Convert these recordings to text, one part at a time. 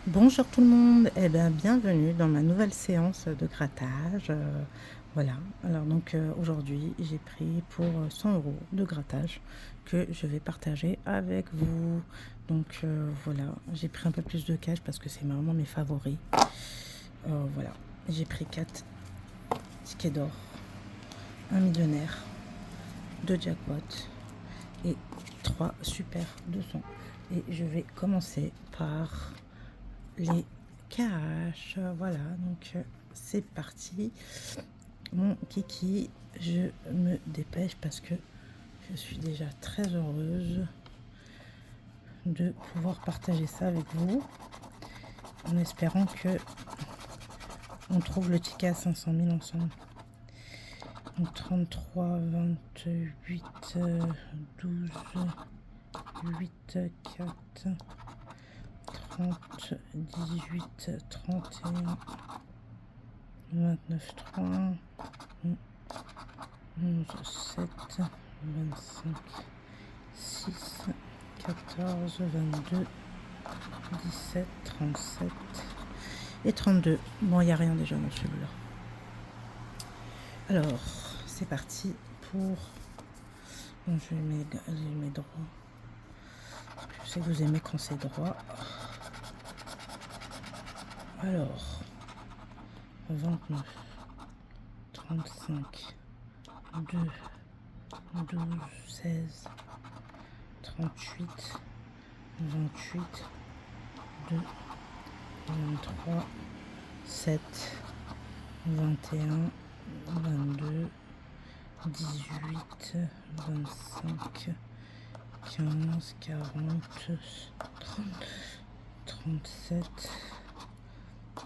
Bonjour tout le monde, et bien bienvenue dans ma nouvelle séance de grattage. Voilà, alors donc aujourd'hui j'ai pris pour 100 euros de grattage que je vais partager avec vous. Donc voilà, j'ai pris un peu plus de cash parce que c'est vraiment mes favoris. Voilà, j'ai pris 4 tickets d'or, un millionnaire, 2 jackpots et 3 super 200. Et je vais commencer par les cash. Voilà, donc c'est parti. Mon kiki, je me dépêche parce que je suis déjà très heureuse de pouvoir partager ça avec vous en espérant que on trouve le ticket à 500 000 ensemble. Donc 33, 28, 12, 8, 4, 30, 18, 31, 29, 3, 11, 7, 25, 6, 14, 22, 17, 37 et 32. Bon, il n'y a rien déjà dans celui-là. Alors, c'est parti pour... Bon, je mets droit. Je sais que vous aimez quand c'est droit. Alors, 29, 35, 2, 12, 16, 38, 28, 2, 23, 7, 21, 22, 18, 25, 15, 40, 30, 37,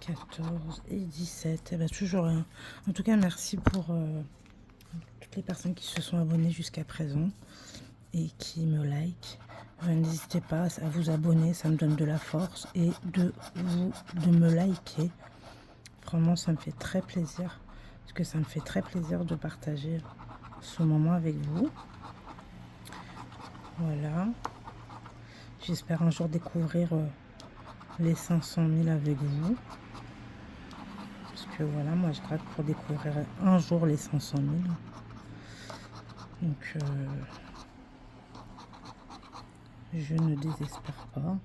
14 et 17. Eh ben, toujours rien. En tout cas, merci pour toutes les personnes qui se sont abonnées jusqu'à présent et qui me like. N'hésitez pas à vous abonner, ça me donne de la force et de me liker. Vraiment, ça me fait très plaisir parce que ça me fait très plaisir de partager ce moment avec vous. Voilà. J'espère un jour découvrir les 500 000 avec vous. Parce que voilà, moi je gratte pour découvrir un jour les 500 000. Donc je ne désespère pas.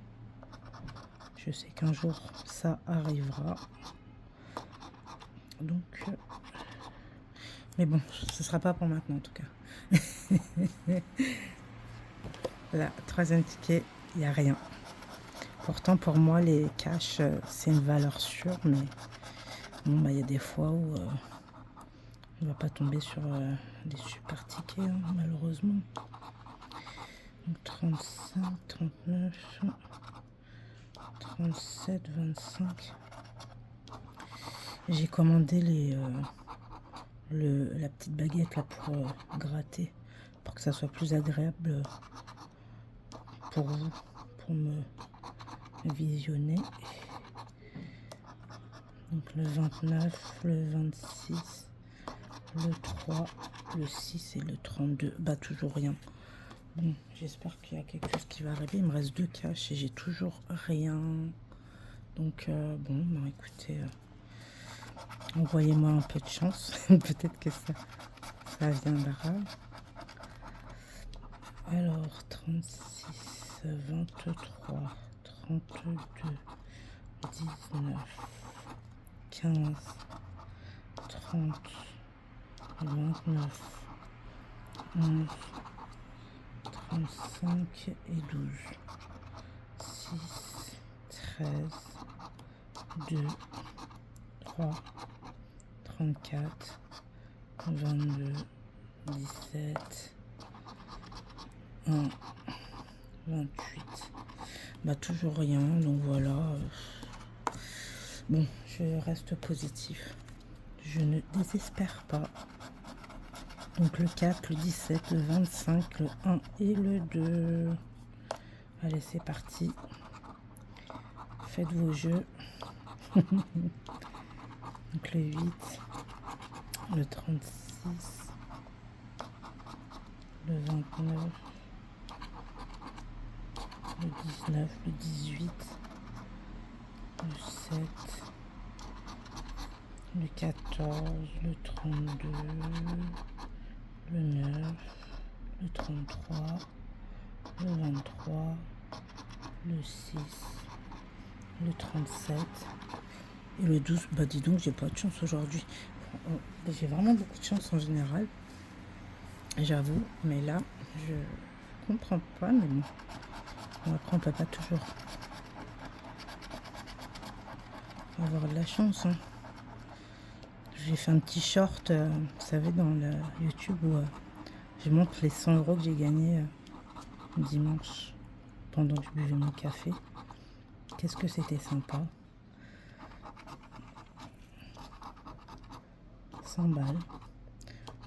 Je sais qu'un jour ça arrivera. Donc, mais bon, ce sera pas pour maintenant en tout cas. Là, troisième ticket, il n'y a rien. Pourtant, pour moi, les cash, c'est une valeur sûre, mais bon, bah, il y a des fois où on va pas tomber sur des super tickets, hein, malheureusement. Donc, 35, 39, 37, 25. J'ai commandé la petite baguette là pour gratter, pour que ça soit plus agréable pour vous, pour me visionner. Donc le 29, le 26, le 3, le 6 et le 32. Bah toujours rien. Bon, j'espère qu'il y a quelque chose qui va arriver. Il me reste 2 cash et j'ai toujours rien. Donc bon, bah écoutez, envoyez-moi un peu de chance. Peut-être que ça viendra. Alors 36, 23, 32, 19, 15, 30, 29, 11, 35 et 12, 6, 13, 2, 3, 34, 22, 17, 1, 28. Bah toujours rien, donc voilà. Bon, je reste positif. Je ne désespère pas. Donc le 4, le 17, le 25, le 1 et le 2. Allez, c'est parti. Faites vos jeux. Donc le 8, le 36, le 29, le 19, le 18, le 7, le 14, le 32, le 9, le 33, le 23, le 6, le 37 et le 12. Bah dis donc, j'ai pas de chance aujourd'hui. J'ai vraiment beaucoup de chance en général, j'avoue, mais là, je comprends pas, mais bon. Après, on peut pas toujours avoir de la chance, hein. J'ai fait un petit short, vous savez, dans le YouTube où je montre les 100 euros que j'ai gagnés dimanche pendant que je buvais mon café. Qu'est-ce que c'était sympa. 100 balles.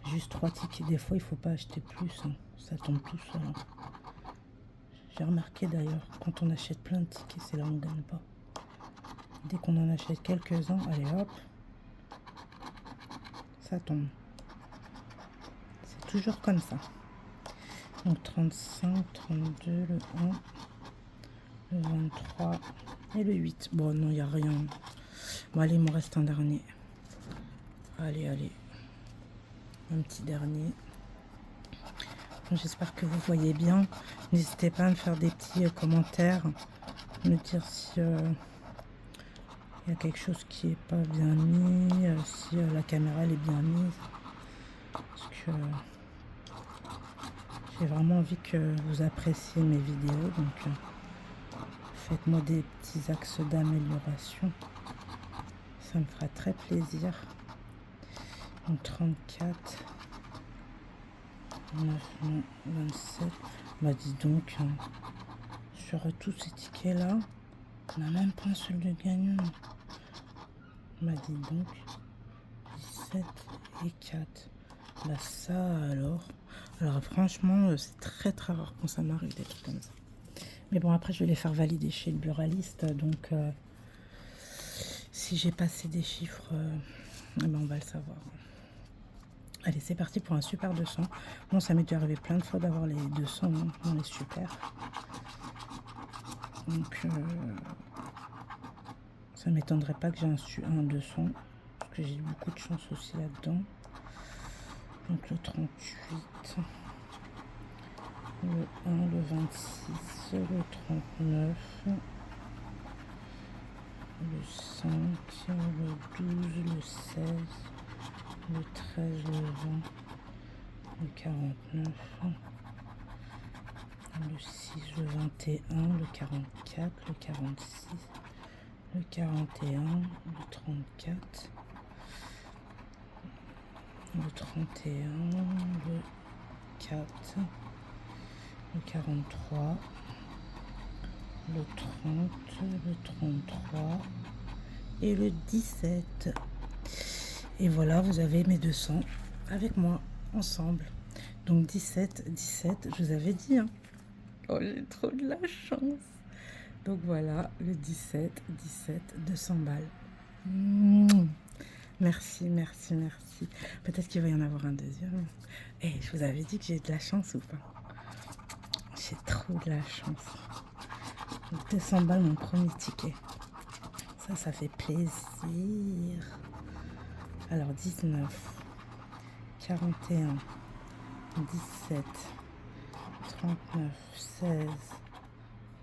Juste 3 tickets. Des fois, il faut pas acheter plus, hein. Ça tombe tout seul, hein. J'ai remarqué d'ailleurs, quand on achète plein de tickets, c'est là où on ne gagne pas. Dès qu'on en achète quelques-uns, allez hop, ça tombe. C'est toujours comme ça. Donc 35, 32, le 1, le 23 et le 8. Bon, non, il n'y a rien. Bon, allez, il me reste un dernier. Allez, allez. Un petit dernier. J'espère que vous voyez bien. N'hésitez pas à me faire des petits commentaires. Me dire si il y a quelque chose qui est pas bien mis. Si la caméra elle est bien mise. Parce que j'ai vraiment envie que vous appréciez mes vidéos. Donc faites-moi des petits axes d'amélioration. Ça me fera très plaisir. Donc 34. 9, 27. Bah dis donc, hein, sur tous ces tickets là, on n'a même pas un seul de gagnant. Bah dis donc, 17 et 4. Bah ça alors. Alors franchement, c'est très très rare quand ça m'arrive des trucs comme ça. Mais bon, après je vais les faire valider chez le buraliste. Donc si j'ai passé des chiffres, eh ben, on va le savoir. Allez, c'est parti pour un super 200. Bon, ça m'est déjà arrivé plein de fois d'avoir les 200 dans les super. Donc, ça m'étonnerait pas que j'ai un 200. Parce que j'ai eu beaucoup de chance aussi là-dedans. Donc, le 38. Le 1, le 26. Le 39. Le 5. Le 12. Le 16. Le 13, le 20, le 49, le 6, le 21, le 44, le 46, le 41, le 34, le 31, le 4, le 43, le 30, le 33 et le 17. Et voilà, vous avez mes 200 avec moi, ensemble. Donc 17, 17, je vous avais dit, hein. Oh, j'ai trop de la chance. Donc voilà, le 17, 17, 200 balles. Merci, merci, merci. Peut-être qu'il va y en avoir un deuxième. Et je vous avais dit que j'ai de la chance ou pas? J'ai trop de la chance. Donc 200 balles, mon premier ticket. Ça fait plaisir. Alors 19, 41, 17, 39, 16,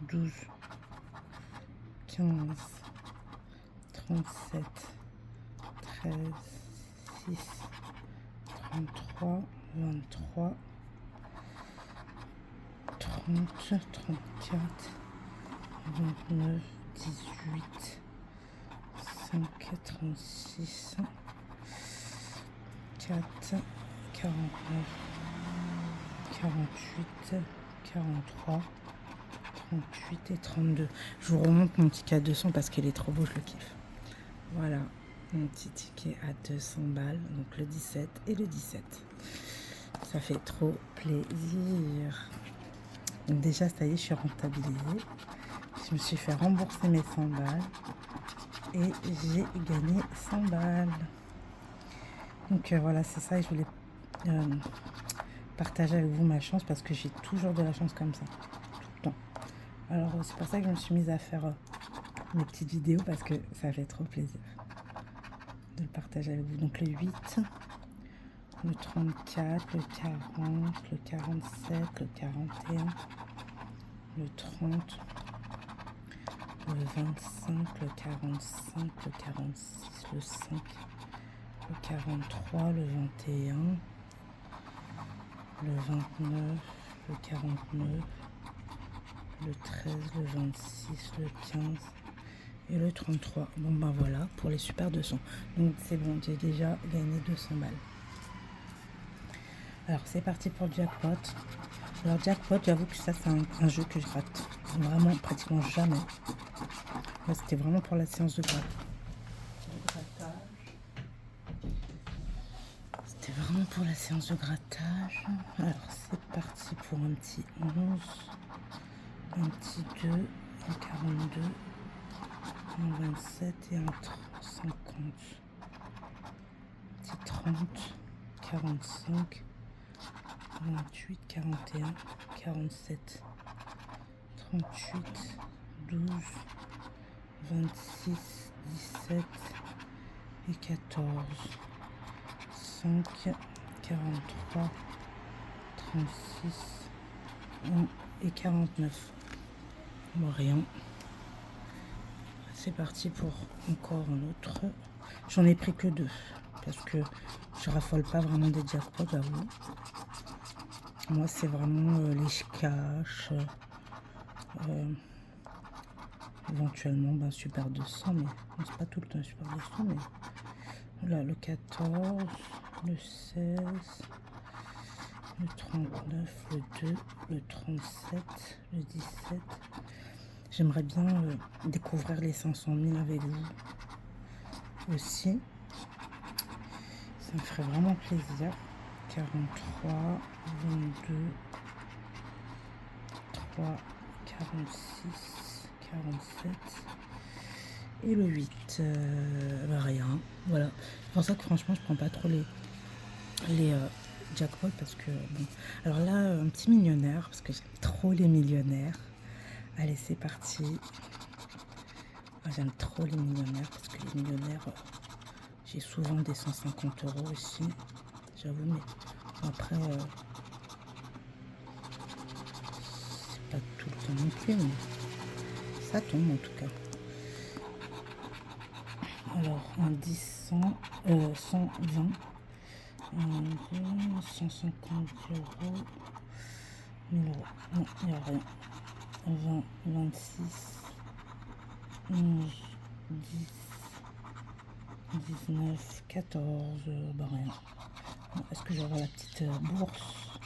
12, 15, 37, 13, 6, 33, 23, 30, 34, 29, 18, 5, 36, 4, 49, 48, 43, 38 et 32. Je vous remonte mon ticket à 200 parce qu'il est trop beau, je le kiffe. Voilà, mon petit ticket à 200 balles, donc le 17 et le 17. Ça fait trop plaisir. Donc déjà, ça y est, je suis rentabilisée. Je me suis fait rembourser mes 100 balles et j'ai gagné 100 balles. Donc voilà, c'est ça, et je voulais partager avec vous ma chance parce que j'ai toujours de la chance comme ça, tout le temps. Alors c'est pour ça que je me suis mise à faire mes petites vidéos parce que ça fait trop plaisir de le partager avec vous. Donc le 8, le 34, le 40, le 47, le 41, le 30, le 25, le 45, le 46, le 5, le 43, le 21, le 29, le 49, le 13, le 26, le 15 et le 33. Bon ben voilà pour les super 200. Donc c'est bon, j'ai déjà gagné 200 balles. Alors c'est parti pour le jackpot. Alors jackpot, j'avoue que ça c'est un jeu que je rate vraiment pratiquement jamais. Là c'était vraiment pour la séance de grattage. C'était vraiment pour la séance de grattage. Alors c'est parti pour un petit 11, un petit 2, un 42, un 27 et un 50. Petit 30, 45, 28, 41, 47, 38, 12, 26, 17 et 14, 5, 43, 36, 1 et 49. Bon, rien. C'est parti pour encore un autre. J'en ai pris que 2 parce que je raffole pas vraiment des jackpots, j'avoue. Moi, c'est vraiment les cash, éventuellement super 200, mais c'est pas tout le temps super 200. Mais voilà, le 14, le 16, le 39, le 2, le 37, le 17. J'aimerais bien découvrir les 500 000 avec vous aussi. Ça me ferait vraiment plaisir. 43, 22, 3, 46, 47 et le 8. Rien. Voilà. C'est pour ça que franchement, je prends pas trop les jackpots parce que bon. Alors là, un petit millionnaire parce que j'aime trop les millionnaires. Allez, c'est parti. Moi, j'aime trop les millionnaires parce que les millionnaires, j'ai souvent des 150 € aussi. J'avoue, mais après, c'est pas tout le temps non plus, mais ça tombe en tout cas. Alors, un 10, 100, 120, 150 €, 1000 €. Non, il n'y a rien. 20, 26, 11, 10, 19, 14, bah rien. Est-ce que j'aurai la petite bourse?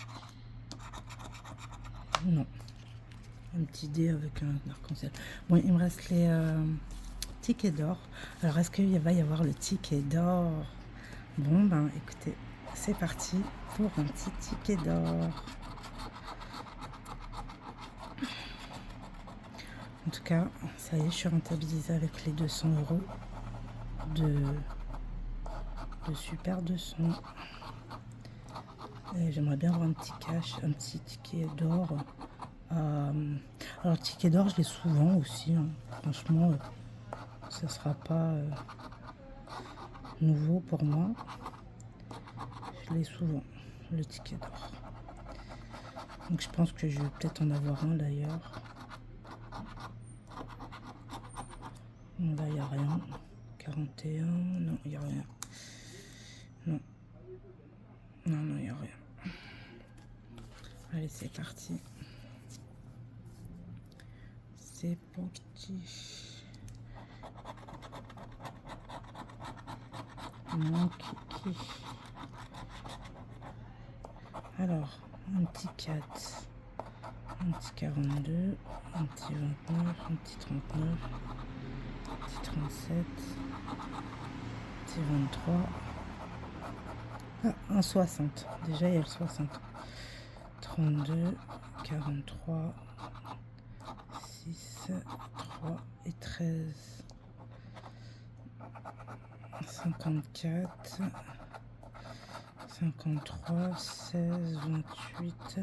Non. Un petit dé avec un arc-en-ciel. Bon, il me reste les tickets d'or. Alors, est-ce qu'il va y avoir le ticket d'or? Bon, ben, écoutez, c'est parti pour un petit ticket d'or. En tout cas, ça y est, je suis rentabilisée avec les 200 € de super 200. Et j'aimerais bien avoir un petit cash, un petit ticket d'or. Alors, ticket d'or, je l'ai souvent aussi. Hein. Franchement, ça sera pas nouveau pour moi. Je l'ai souvent, le ticket d'or. Donc, je pense que je vais peut-être en avoir un d'ailleurs. Là, il n'y a rien. 41, non, il n'y a rien. Non. Non, non, il n'y a rien. Allez, c'est parti. C'est parti. Mon kiki. Alors, un petit 4, un petit 42, un petit 29, un petit 39, un petit 37, un petit 23. Ah, un 60. Déjà, il y a le 60. 32, 43, 6, 3 et 13. 54, 53, 16, 28,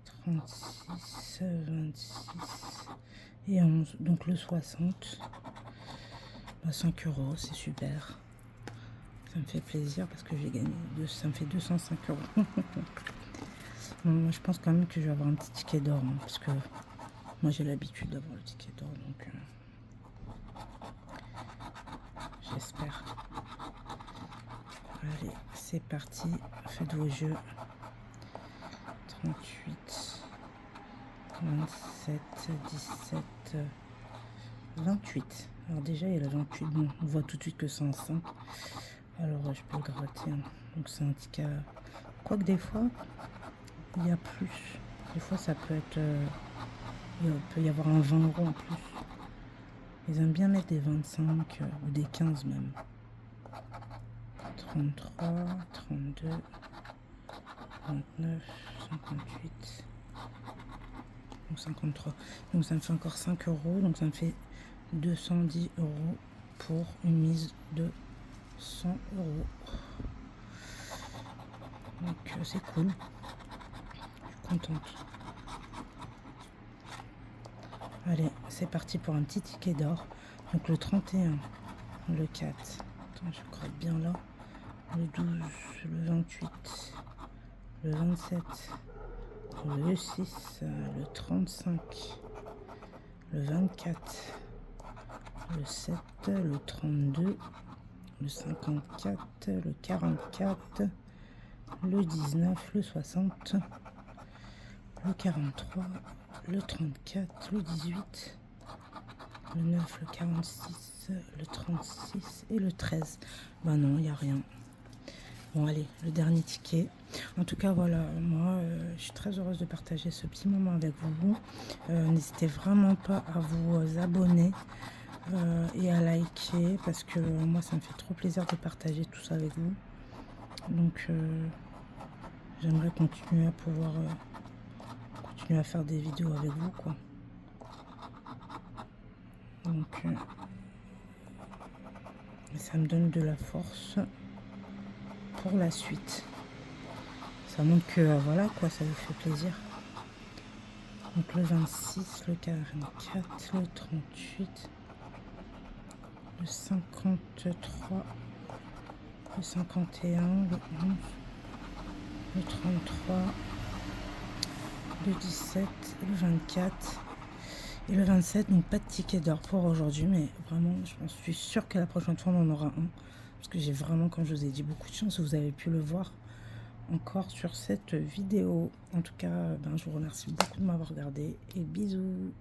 36, 26 et 11. Donc le 60, 5 euros, c'est super. Ça me fait plaisir parce que j'ai gagné, ça me fait 205 euros. Bon, moi, je pense quand même que je vais avoir un petit ticket d'or, hein, parce que moi j'ai l'habitude d'avoir le ticket d'or, donc j'espère. Allez, c'est parti, faites vos jeux. 38, 27, 17, 28. Alors déjà, il y a le 28. Bon, on voit tout de suite que c'est en 5. Alors, je peux le gratter. Hein. Donc, c'est un ticket. Quoique des fois, il y a plus. Des fois, ça peut être... il peut y avoir un 20 euros en plus. Ils aiment bien mettre des 25 ou des 15 même. 33, 32, 29, 58... Donc 53. Donc ça me fait encore 5 euros. Donc ça me fait 210 euros pour une mise de 100 euros. Donc c'est cool. Je suis contente. Allez, c'est parti pour un petit ticket d'or. Donc le 31, le 4. Attends, je crois bien là. Le 12, le 28, le 27, le 6, le 35, le 24, le 7, le 32, le 54, le 44, le 19, le 60, le 43, le 34, le 18, le 9, le 46, le 36 et le 13. Ben non, il n'y a rien. Bon, allez, le dernier ticket. En tout cas, voilà, moi, je suis très heureuse de partager ce petit moment avec vous. N'hésitez vraiment pas à vous abonner et à liker parce que moi, ça me fait trop plaisir de partager tout ça avec vous. Donc, j'aimerais continuer à pouvoir continuer à faire des vidéos avec vous, quoi. Donc, ça me donne de la force pour la suite. Ça montre que voilà quoi, ça vous fait plaisir. Donc le 26, le 44, le 38, le 53, le 51, le 11, le 33, le 17, le 24 et le 27. Donc pas de ticket d'or pour aujourd'hui, mais vraiment je suis sûre que la prochaine fois on en aura un. Parce que j'ai vraiment, comme je vous ai dit, beaucoup de chance. Vous avez pu le voir encore sur cette vidéo. En tout cas, je vous remercie beaucoup de m'avoir regardé et bisous.